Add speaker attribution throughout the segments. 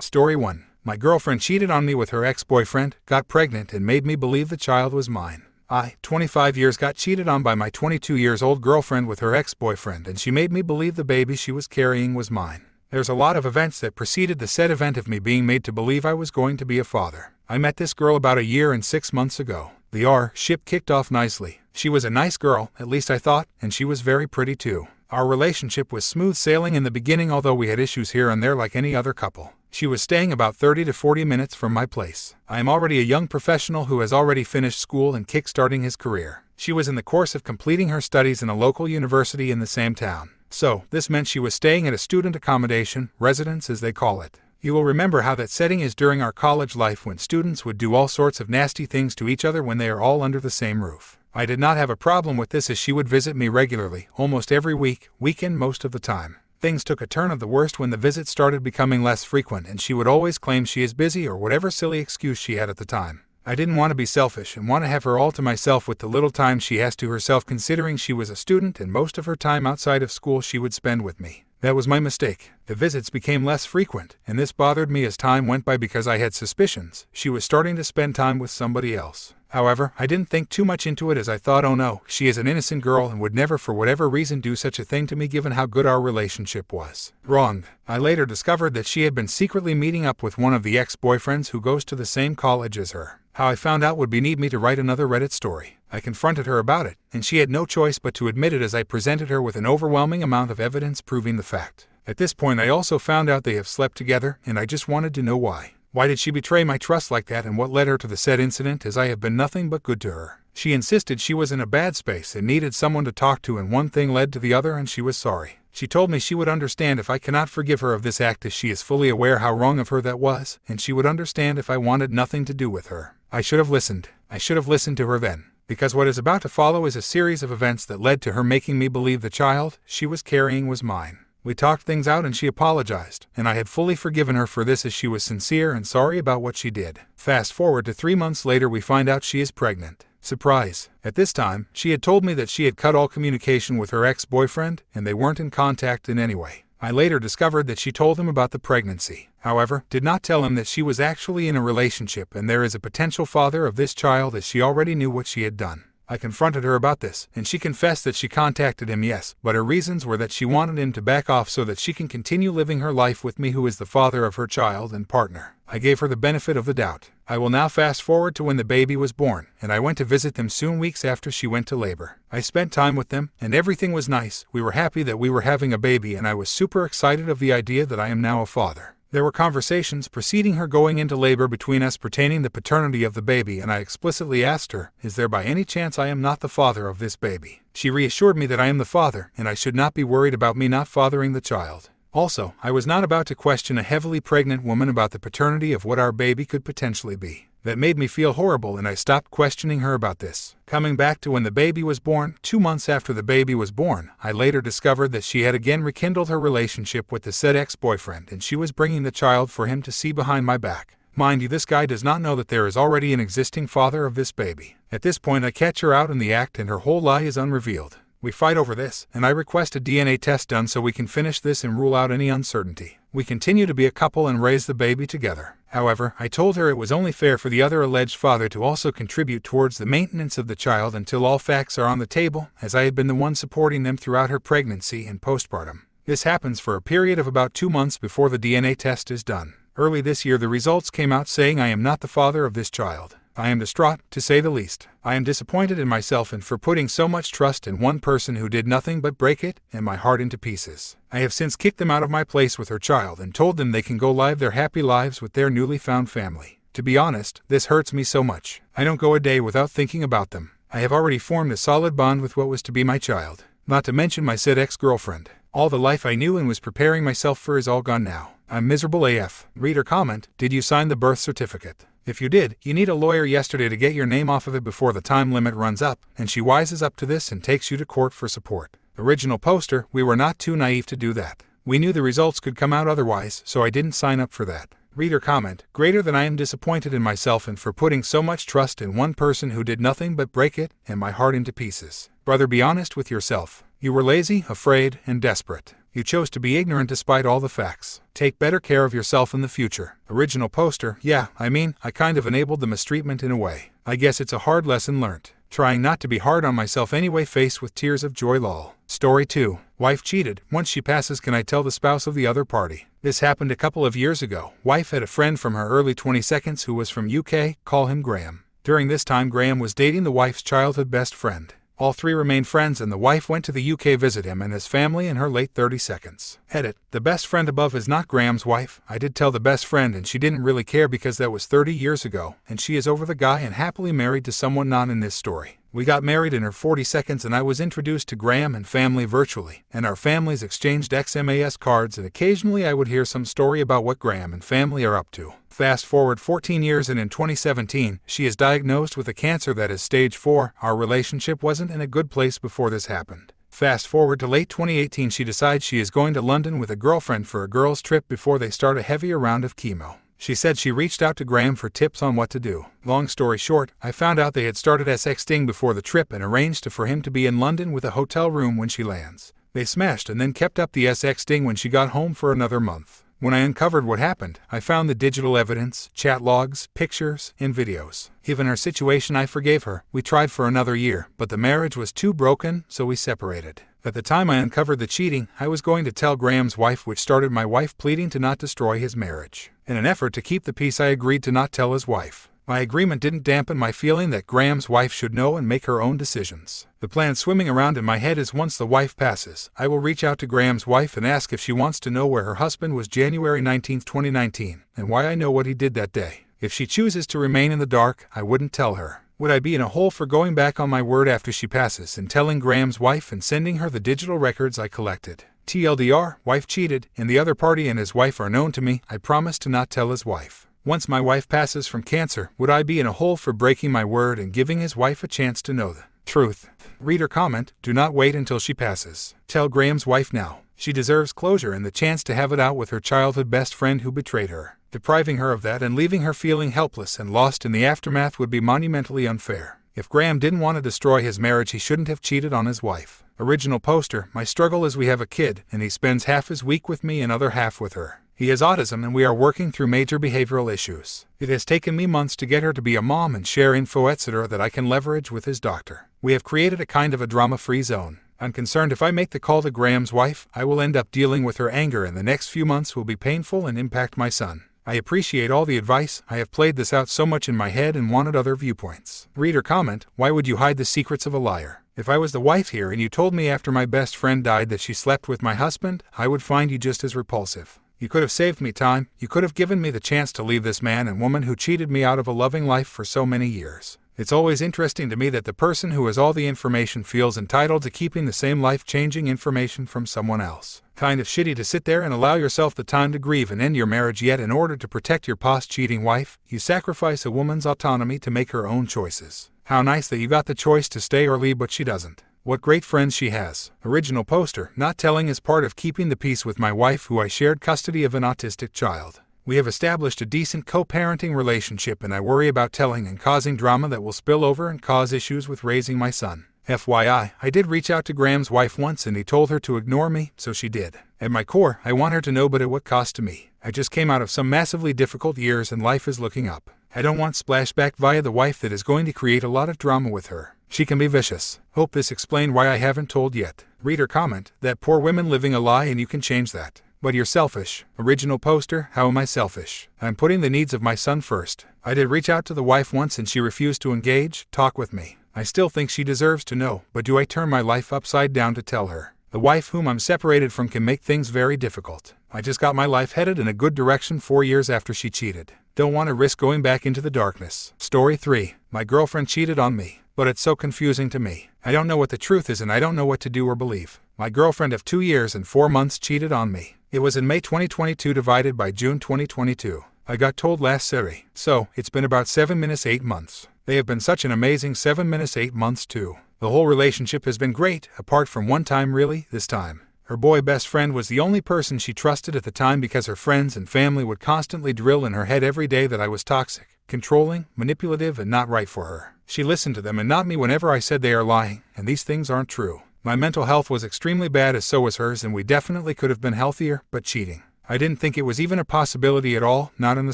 Speaker 1: Story 1. My girlfriend cheated on me with her ex-boyfriend, got pregnant, and made me believe the child was mine. I, 25 years, got cheated on by my 22 years old girlfriend with her ex-boyfriend, and she made me believe the baby she was carrying was mine. There's a lot of events that preceded the said event of me being made to believe I was going to be a father. I met this girl about a year and 6 months ago. The ship kicked off nicely. She was a nice girl, at least I thought, and she was very pretty too. Our relationship was smooth sailing in the beginning, although we had issues here and there like any other couple. She was staying about 30 to 40 minutes from my place. I am already a young professional who has already finished school and kick-starting his career. She was in the course of completing her studies in a local university in the same town. So, this meant she was staying at a student accommodation, residence as they call it. You will remember how that setting is during our college life, when students would do all sorts of nasty things to each other when they are all under the same roof. I did not have a problem with this, as she would visit me regularly, almost every week, weekend most of the time. Things took a turn of the worst when the visits started becoming less frequent, and she would always claim she is busy or whatever silly excuse she had at the time. I didn't want to be selfish and want to have her all to myself with the little time she has to herself, considering she was a student and most of her time outside of school she would spend with me. That was my mistake. The visits became less frequent, and this bothered me as time went by because I had suspicions she was starting to spend time with somebody else. However, I didn't think too much into it, as I thought, oh no, she is an innocent girl and would never for whatever reason do such a thing to me given how good our relationship was. Wrong. I later discovered that she had been secretly meeting up with one of the ex-boyfriends who goes to the same college as her. How I found out would need me to write another Reddit story. I confronted her about it, and she had no choice but to admit it, as I presented her with an overwhelming amount of evidence proving the fact. At this point I also found out they have slept together, and I just wanted to know why. Why did she betray my trust like that, and what led her to the said incident, as I have been nothing but good to her. She insisted she was in a bad space and needed someone to talk to, and one thing led to the other, and she was sorry. She told me she would understand if I cannot forgive her of this act, as she is fully aware how wrong of her that was, and she would understand if I wanted nothing to do with her. I should have listened. I should have listened to her then. Because what is about to follow is a series of events that led to her making me believe the child she was carrying was mine. We talked things out and she apologized, and I had fully forgiven her for this, as she was sincere and sorry about what she did. Fast forward to 3 months later, we find out she is pregnant. Surprise. At this time, she had told me that she had cut all communication with her ex-boyfriend, and they weren't in contact in any way. I later discovered that she told him about the pregnancy. However, did not tell him that she was actually in a relationship and there is a potential father of this child, as she already knew what she had done. I confronted her about this, and she confessed that she contacted him, yes, but her reasons were that she wanted him to back off so that she can continue living her life with me, who is the father of her child and partner. I gave her the benefit of the doubt. I will now fast forward to when the baby was born, and I went to visit them soon, weeks after she went to labor. I spent time with them, and everything was nice. We were happy that we were having a baby, and I was super excited of the idea that I am now a father. There were conversations preceding her going into labor between us pertaining the paternity of the baby, and I explicitly asked her, is there by any chance I am not the father of this baby? She reassured me that I am the father, and I should not be worried about me not fathering the child. Also, I was not about to question a heavily pregnant woman about the paternity of what our baby could potentially be. That made me feel horrible, and I stopped questioning her about this. Coming back to when the baby was born, 2 months after the baby was born, I later discovered that she had again rekindled her relationship with the said ex-boyfriend, and she was bringing the child for him to see behind my back. Mind you, this guy does not know that there is already an existing father of this baby. At this point I catch her out in the act, and her whole lie is unrevealed. We fight over this, and I request a DNA test done so we can finish this and rule out any uncertainty. We continue to be a couple and raise the baby together. However, I told her it was only fair for the other alleged father to also contribute towards the maintenance of the child until all facts are on the table, as I had been the one supporting them throughout her pregnancy and postpartum. This happens for a period of about 2 months before the DNA test is done. Early this year the results came out saying I am not the father of this child. I am distraught, to say the least. I am disappointed in myself and for putting so much trust in one person who did nothing but break it and my heart into pieces. I have since kicked them out of my place with her child and told them they can go live their happy lives with their newly found family. To be honest, this hurts me so much. I don't go a day without thinking about them. I have already formed a solid bond with what was to be my child. Not to mention my said ex-girlfriend. All the life I knew and was preparing myself for is all gone now. I'm miserable AF. Reader comment, did you sign the birth certificate? If you did, you need a lawyer yesterday to get your name off of it before the time limit runs up, and she wises up to this and takes you to court for support. Original poster, we were not too naive to do that. We knew the results could come out otherwise, so I didn't sign up for that. Reader comment, greater than I am disappointed in myself and for putting so much trust in one person who did nothing but break it and my heart into pieces. Brother, be honest with yourself. You were lazy, afraid, and desperate. You chose to be ignorant despite all the facts. Take better care of yourself in the future. Original poster, yeah, I kind of enabled the mistreatment in a way. I guess it's a hard lesson learnt. Trying not to be hard on myself anyway, faced with tears of joy lol. Story 2. Wife cheated. Once she passes, can I tell the spouse of the other party? This happened a couple of years ago. Wife had a friend from her early 22nd who was from UK, call him Graham. During this time Graham was dating the wife's childhood best friend. All three remained friends and the wife went to the UK visit him and his family in her late 32nd. Edit. The best friend above is not Graham's wife. I did tell the best friend and she didn't really care because that was 30 years ago, and she is over the guy and happily married to someone not in this story. We got married in her 42nd and I was introduced to Graham and family virtually, and our families exchanged XMAS cards, and occasionally I would hear some story about what Graham and family are up to. Fast forward 14 years and in 2017, she is diagnosed with a cancer that is stage 4. Our relationship wasn't in a good place before this happened. Fast forward to late 2018, she decides she is going to London with a girlfriend for a girls' trip before they start a heavier round of chemo. She said she reached out to Graham for tips on what to do. Long story short, I found out they had started sexting before the trip and arranged for him to be in London with a hotel room when she lands. They smashed and then kept up the sexting when she got home for another month. When I uncovered what happened, I found the digital evidence, chat logs, pictures, and videos. Given her situation, I forgave her. We tried for another year, but the marriage was too broken, so we separated. At the time I uncovered the cheating, I was going to tell Graham's wife, which started my wife pleading to not destroy his marriage. In an effort to keep the peace, I agreed to not tell his wife. My agreement didn't dampen my feeling that Graham's wife should know and make her own decisions. The plan swimming around in my head is once the wife passes, I will reach out to Graham's wife and ask if she wants to know where her husband was January 19, 2019, and why I know what he did that day. If she chooses to remain in the dark, I wouldn't tell her. Would I be in a hole for going back on my word after she passes and telling Graham's wife and sending her the digital records I collected? TLDR, wife cheated, and the other party and his wife are known to me. I promise to not tell his wife. Once my wife passes from cancer, would I be in a hole for breaking my word and giving his wife a chance to know the truth? Reader comment, do not wait until she passes. Tell Graham's wife now. She deserves closure and the chance to have it out with her childhood best friend who betrayed her. Depriving her of that and leaving her feeling helpless and lost in the aftermath would be monumentally unfair. If Graham didn't want to destroy his marriage, he shouldn't have cheated on his wife. Original poster, my struggle is we have a kid, and he spends half his week with me and other half with her. He has autism and we are working through major behavioral issues. It has taken me months to get her to be a mom and share info etc. that I can leverage with his doctor. We have created a kind of a drama-free zone. I'm concerned if I make the call to Graham's wife, I will end up dealing with her anger and the next few months will be painful and impact my son. I appreciate all the advice. I have played this out so much in my head and wanted other viewpoints. Reader comment, why would you hide the secrets of a liar? If I was the wife here and you told me after my best friend died that she slept with my husband, I would find you just as repulsive. You could have saved me time. You could have given me the chance to leave this man and woman who cheated me out of a loving life for so many years. It's always interesting to me that the person who has all the information feels entitled to keeping the same life-changing information from someone else. Kind of shitty to sit there and allow yourself the time to grieve and end your marriage, yet in order to protect your post-cheating wife, you sacrifice a woman's autonomy to make her own choices. How nice that you got the choice to stay or leave, but she doesn't. What great friends she has. Original poster, not telling is part of keeping the peace with my wife, who I shared custody of an autistic child. We have established a decent co-parenting relationship and I worry about telling and causing drama that will spill over and cause issues with raising my son. FYI, I did reach out to Graham's wife once and he told her to ignore me, so she did. At my core, I want her to know, but at what cost to me? I just came out of some massively difficult years and life is looking up. I don't want splashback via the wife that is going to create a lot of drama with her. She can be vicious. Hope this explained why I haven't told yet. Reader comment, that poor women living a lie and you can change that. But you're selfish. Original poster, how am I selfish? I'm putting the needs of my son first. I did reach out to the wife once and she refused to engage, talk with me. I still think she deserves to know, but do I turn my life upside down to tell her? The wife whom I'm separated from can make things very difficult. I just got my life headed in a good direction 4 years after she cheated. Don't want to risk going back into the darkness. Story 3. My girlfriend cheated on me, but it's so confusing to me. I don't know what the truth is and I don't know what to do or believe. My girlfriend of 2 years and 4 months cheated on me. It was in May 2022 divided by June 2022. I got told last Saturday, so it's been about 7 minutes 8 months. They have been such an amazing 7 minutes 8 months too. The whole relationship has been great, apart from one time really, this time. Her boy best friend was the only person she trusted at the time because her friends and family would constantly drill in her head every day that I was toxic, controlling, manipulative and not right for her. She listened to them and not me whenever I said they are lying, and these things aren't true. My mental health was extremely bad, as so was hers, and we definitely could have been healthier, but cheating. I didn't think it was even a possibility at all, not in the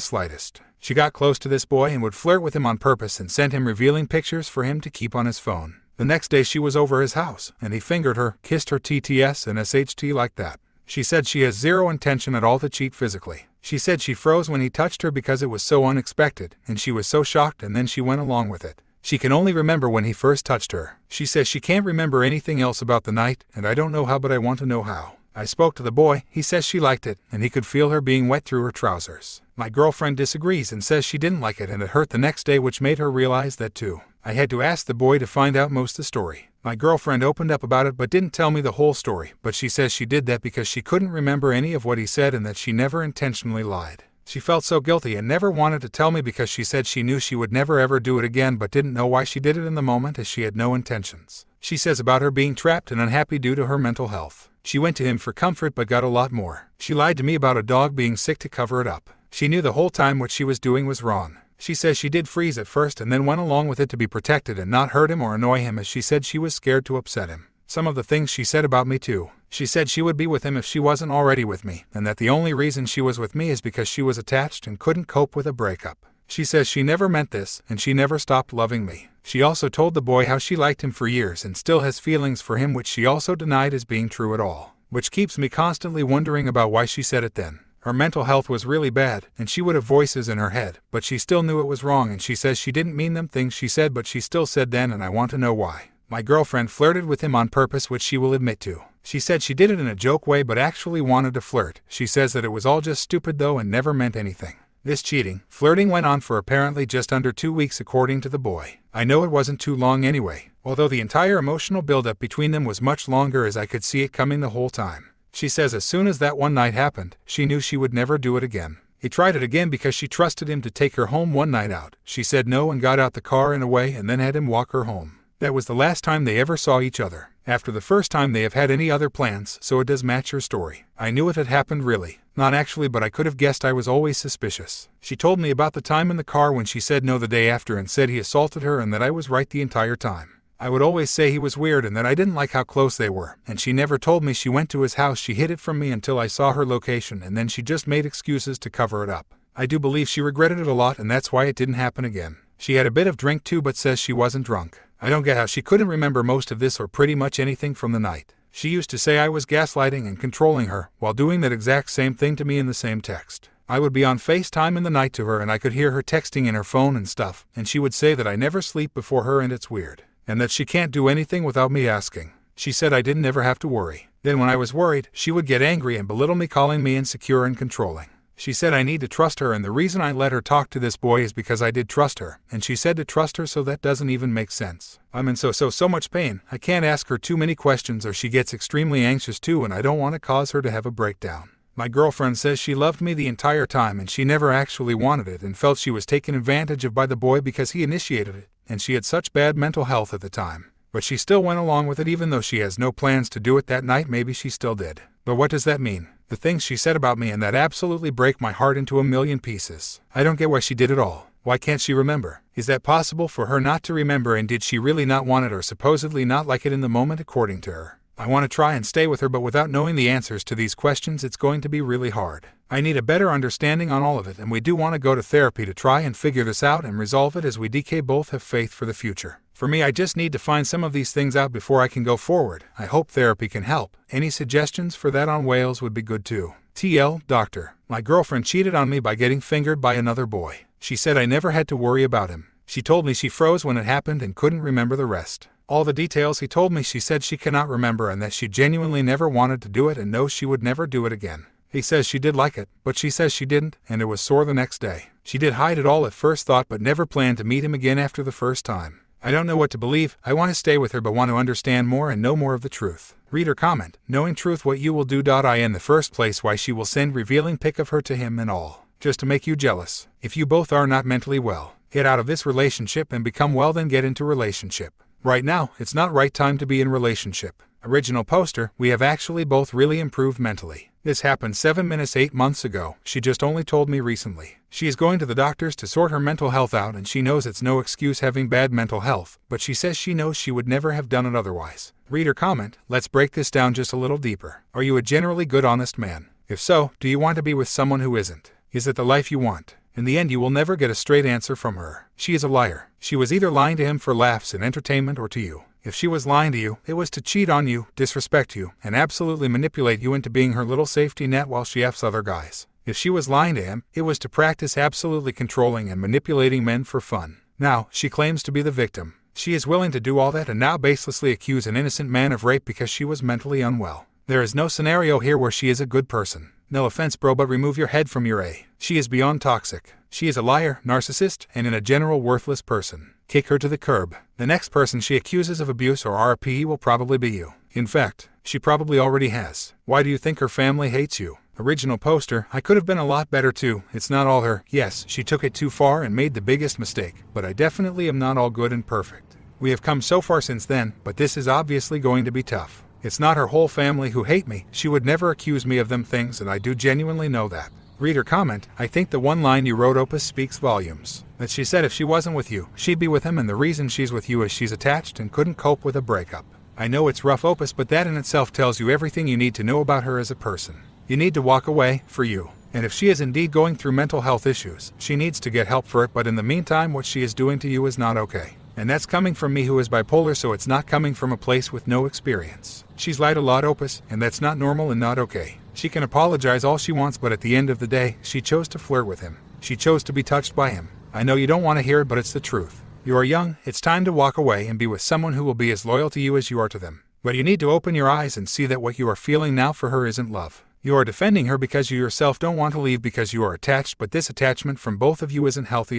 Speaker 1: slightest. She got close to this boy and would flirt with him on purpose and sent him revealing pictures for him to keep on his phone. The next day she was over his house, and he fingered her, kissed her TTS and SHT like that. She said she has zero intention at all to cheat physically. She said she froze when he touched her because it was so unexpected, and she was so shocked, and then she went along with it. She can only remember when he first touched her. She says she can't remember anything else about the night, and I don't know how, but I want to know how. I spoke to the boy. He says she liked it, and he could feel her being wet through her trousers. My girlfriend disagrees and says she didn't like it and it hurt the next day, which made her realize that too. I had to ask the boy to find out most of the story. My girlfriend opened up about it but didn't tell me the whole story, but she says she did that because she couldn't remember any of what he said and that she never intentionally lied. She felt so guilty and never wanted to tell me because she said she knew she would never ever do it again, but didn't know why she did it in the moment, as she had no intentions. She says about her being trapped and unhappy due to her mental health. She went to him for comfort but got a lot more. She lied to me about a dog being sick to cover it up. She knew the whole time what she was doing was wrong. She says she did freeze at first and then went along with it to be protected and not hurt him or annoy him, as she said she was scared to upset him. Some of the things she said about me too. She said she would be with him if she wasn't already with me, and that the only reason she was with me is because she was attached and couldn't cope with a breakup. She says she never meant this, and she never stopped loving me. She also told the boy how she liked him for years and still has feelings for him, which she also denied as being true at all. Which keeps me constantly wondering about why she said it then. Her mental health was really bad, and she would have voices in her head, but she still knew it was wrong, and she says she didn't mean them things she said, but she still said then, and I want to know why. My girlfriend flirted with him on purpose, which she will admit to. She said she did it in a joke way but actually wanted to flirt. She says that it was all just stupid though and never meant anything. This flirting went on for apparently just under 2 weeks according to the boy. I know it wasn't too long anyway, although the entire emotional buildup between them was much longer, as I could see it coming the whole time. She says as soon as that one night happened, she knew she would never do it again. He tried it again because she trusted him to take her home one night out. She said no and got out the car and away and then had him walk her home. That was the last time they ever saw each other. After the first time they have had any other plans, so it does match her story. I knew it had happened really. Not actually, but I could have guessed. I was always suspicious. She told me about the time in the car when she said no the day after and said he assaulted her, and that I was right the entire time. I would always say he was weird and that I didn't like how close they were, and she never told me she went to his house. She hid it from me until I saw her location, and then she just made excuses to cover it up. I do believe she regretted it a lot, and that's why it didn't happen again. She had a bit of drink too, but says she wasn't drunk. I don't get how she couldn't remember most of this or pretty much anything from the night. She used to say I was gaslighting and controlling her, while doing that exact same thing to me in the same text. I would be on FaceTime in the night to her and I could hear her texting in her phone and stuff, and she would say that I never sleep before her and it's weird, and that she can't do anything without me asking. She said I didn't ever have to worry. Then when I was worried, she would get angry and belittle me, calling me insecure and controlling. She said I need to trust her, and the reason I let her talk to this boy is because I did trust her, and she said to trust her, so that doesn't even make sense. I'm in so much pain. I can't ask her too many questions or she gets extremely anxious too, and I don't want to cause her to have a breakdown. My girlfriend says she loved me the entire time and she never actually wanted it and felt she was taken advantage of by the boy because he initiated it, and she had such bad mental health at the time. But she still went along with it even though she has no plans to do it that night. Maybe she still did. But what does that mean? The things she said about me and that absolutely break my heart into a million pieces. I don't get why she did it all. Why can't she remember? Is that possible for her not to remember, and did she really not want it or supposedly not like it in the moment according to her? I want to try and stay with her, but without knowing the answers to these questions it's going to be really hard. I need a better understanding on all of it, and we do want to go to therapy to try and figure this out and resolve it, as we DK both have faith for the future. For me, I just need to find some of these things out before I can go forward. I hope therapy can help. Any suggestions for that on Wales would be good too. TL, Doctor. My girlfriend cheated on me by getting fingered by another boy. She said I never had to worry about him. She told me she froze when it happened and couldn't remember the rest. All the details he told me she said she cannot remember, and that she genuinely never wanted to do it and knows she would never do it again. He says she did like it, but she says she didn't, and it was sore the next day. She did hide it all at first thought, but never planned to meet him again after the first time. I don't know what to believe. I want to stay with her but want to understand more and know more of the truth. Reader comment. Knowing truth, what you will do. I in the first place why she will send revealing pic of her to him and all. Just to make you jealous. If you both are not mentally well, get out of this relationship and become well, then get into relationship. Right now, it's not right time to be in relationship. Original poster. We have actually both really improved mentally. This happened 7 minutes 8 months ago. She just only told me recently. She is going to the doctors to sort her mental health out, and she knows it's no excuse having bad mental health, but she says she knows she would never have done it otherwise. Reader comment, let's break this down just a little deeper. Are you a generally good, honest man? If so, do you want to be with someone who isn't? Is it the life you want? In the end, you will never get a straight answer from her. She is a liar. She was either lying to him for laughs and entertainment or to you. If she was lying to you, it was to cheat on you, disrespect you, and absolutely manipulate you into being her little safety net while she F's other guys. If she was lying to him, it was to practice absolutely controlling and manipulating men for fun. Now, she claims to be the victim. She is willing to do all that and now baselessly accuse an innocent man of rape because she was mentally unwell. There is no scenario here where she is a good person. No offense, bro, but remove your head from your A. She is beyond toxic. She is a liar, narcissist, and in a general worthless person. Kick her to the curb. The next person she accuses of abuse or RPE will probably be you. In fact, she probably already has. Why do you think her family hates you? Original poster, I could have been a lot better too. It's not all her. Yes, she took it too far and made the biggest mistake, but I definitely am not all good and perfect. We have come so far since then, but this is obviously going to be tough. It's not her whole family who hate me. She would never accuse me of them things, and I do genuinely know that. Reader comment, I think the one line you wrote, Opus, speaks volumes. That she said if she wasn't with you, she'd be with him, and the reason she's with you is she's attached and couldn't cope with a breakup. I know it's rough, Opus, but that in itself tells you everything you need to know about her as a person. You need to walk away, for you. And if she is indeed going through mental health issues, she needs to get help for it, but in the meantime what she is doing to you is not okay. And that's coming from me who is bipolar, so it's not coming from a place with no experience. She's lied a lot, Opus, and that's not normal and not okay. She can apologize all she wants, but at the end of the day, she chose to flirt with him. She chose to be touched by him. I know you don't want to hear it, but it's the truth. You are young, it's time to walk away and be with someone who will be as loyal to you as you are to them. But you need to open your eyes and see that what you are feeling now for her isn't love. You are defending her because you yourself don't want to leave because you are attached, but this attachment from both of you isn't healthy